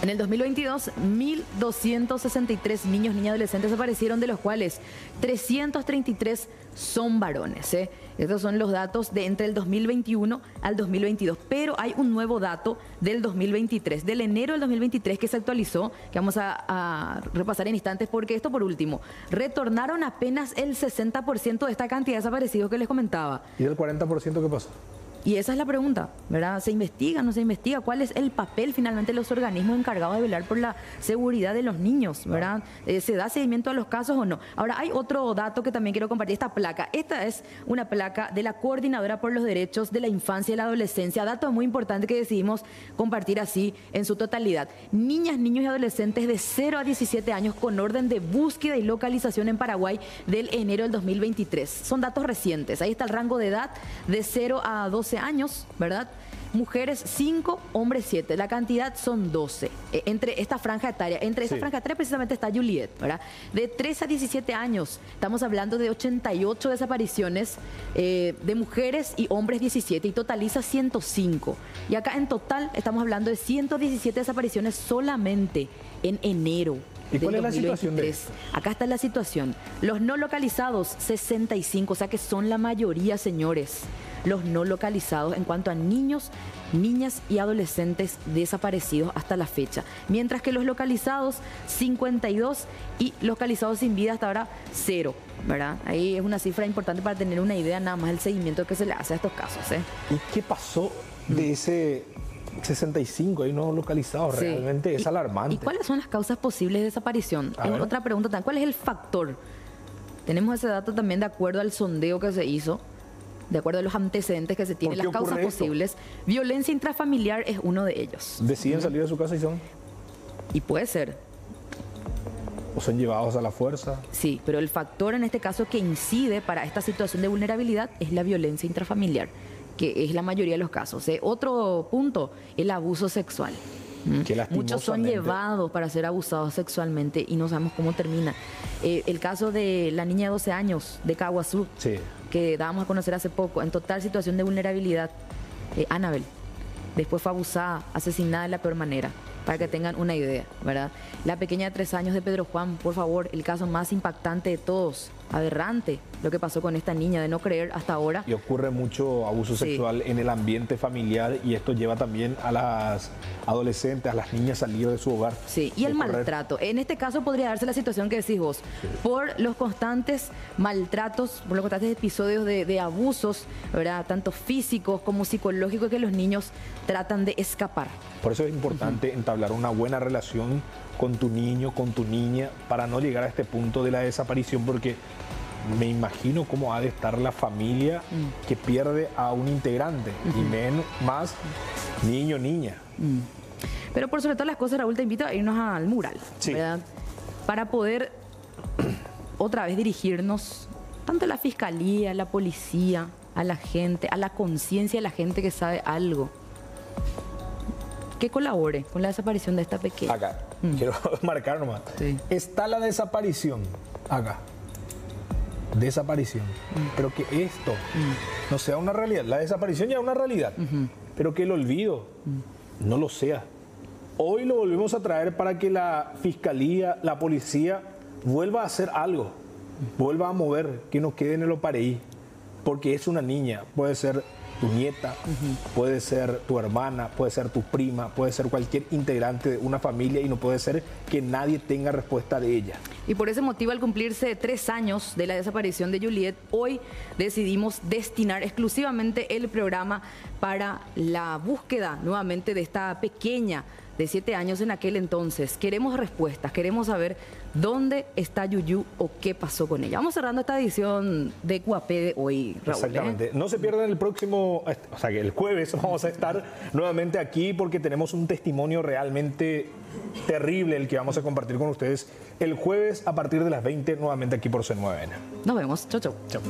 En el 2022, 1.263 niños, niñas y adolescentes desaparecieron, de los cuales 333 son varones. Estos son los datos de entre el 2021 al 2022. Pero hay un nuevo dato del 2023, del enero del 2023, que se actualizó, que vamos a repasar en instantes, porque esto por último, retornaron apenas el 60% de esta cantidad de desaparecidos que les comentaba. ¿Y del 40% qué pasó? Y esa es la pregunta, ¿verdad? ¿Se investiga, no se investiga? ¿Cuál es el papel finalmente de los organismos encargados de velar por la seguridad de los niños, ¿verdad? ¿Se da seguimiento a los casos o no? Ahora, hay otro dato que también quiero compartir, esta placa. Esta es una placa de la Coordinadora por los Derechos de la Infancia y la Adolescencia. Dato muy importante que decidimos compartir así en su totalidad. Niñas, niños y adolescentes de 0 a 17 años con orden de búsqueda y localización en Paraguay del enero del 2023. Son datos recientes. Ahí está el rango de edad de 0 a 12 años, ¿verdad? Mujeres 5, hombres 7. La cantidad son 12. Entre esta franja etaria, franja etaria precisamente está Juliet, ¿verdad? De 3 a 17 años, estamos hablando de 88 desapariciones de mujeres y hombres 17 y totaliza 105. Y acá en total estamos hablando de 117 desapariciones solamente en enero. ¿Y cuál es la situación de esto? Acá está la situación. Los no localizados, 65, o sea que son la mayoría, señores. Los no localizados en cuanto a niños, niñas y adolescentes desaparecidos hasta la fecha. Mientras que los localizados, 52 y localizados sin vida hasta ahora, 0, ¿verdad? Ahí es una cifra importante para tener una idea nada más del seguimiento que se le hace a estos casos, ¿eh? ¿Y qué pasó de ese 65 ahí no localizados? Sí. Realmente es alarmante. ¿Y cuáles son las causas posibles de desaparición? Otra pregunta también. ¿Cuál es el factor? Tenemos ese dato también de acuerdo al sondeo que se hizo, de acuerdo a los antecedentes que se tienen, las causas posibles. Violencia intrafamiliar es uno de ellos. ¿Deciden salir de su casa y son? Y puede ser. ¿O son llevados a la fuerza? Sí, pero el factor en este caso que incide para esta situación de vulnerabilidad es la violencia intrafamiliar, que es la mayoría de los casos. Otro punto, el abuso sexual. Muchos son llevados para ser abusados sexualmente y no sabemos cómo termina. El caso de la niña de 12 años de Caguazú, sí, que dábamos a conocer hace poco, en total situación de vulnerabilidad, Anabel, después fue abusada, asesinada de la peor manera, para que tengan una idea, ¿verdad? La pequeña de 3 años de Pedro Juan, por favor, el caso más impactante de todos, aberrante lo que pasó con esta niña, de no creer hasta ahora. Y ocurre mucho abuso sexual en el ambiente familiar y esto lleva también a las adolescentes, a las niñas a salir de su hogar. Sí, y el maltrato. En este caso podría darse la situación que decís vos, por los constantes maltratos, por los constantes episodios de abusos, ¿verdad? Tanto físicos como psicológicos, que los niños tratan de escapar. Por eso es importante entablar una buena relación con tu niño, con tu niña, para no llegar a este punto de la desaparición, porque me imagino cómo ha de estar la familia que pierde a un integrante, y menos más niño, niña. Pero por sobre todas las cosas, Raúl, te invito a irnos al mural, ¿verdad? Para poder otra vez dirigirnos tanto a la fiscalía, a la policía, a la gente, a la conciencia de la gente que sabe algo, que colabore con la desaparición de esta pequeña. Acá, quiero marcar nomás. Sí. Está la desaparición, acá. Desaparición. Pero que esto no sea una realidad. La desaparición ya es una realidad. Pero que el olvido no lo sea. Hoy lo volvemos a traer para que la fiscalía, la policía, vuelva a hacer algo. Vuelva a mover, que no quede en el opareí. Porque es una niña, puede ser tu nieta, puede ser tu hermana, puede ser tu prima, puede ser cualquier integrante de una familia y no puede ser que nadie tenga respuesta de ella. Y por ese motivo, al cumplirse 3 años de la desaparición de Juliet, hoy decidimos destinar exclusivamente el programa para la búsqueda nuevamente de esta pequeña de 7 años en aquel entonces. Queremos respuestas, queremos saber dónde está Yuyu o qué pasó con ella. Vamos cerrando esta edición de QAP de hoy, Raúl. Exactamente. No se pierdan el próximo, o sea que el jueves vamos a estar nuevamente aquí porque tenemos un testimonio realmente terrible el que vamos a compartir con ustedes el jueves a partir de las 20 nuevamente aquí por C9N. Nos vemos. Chau, chau. Chau.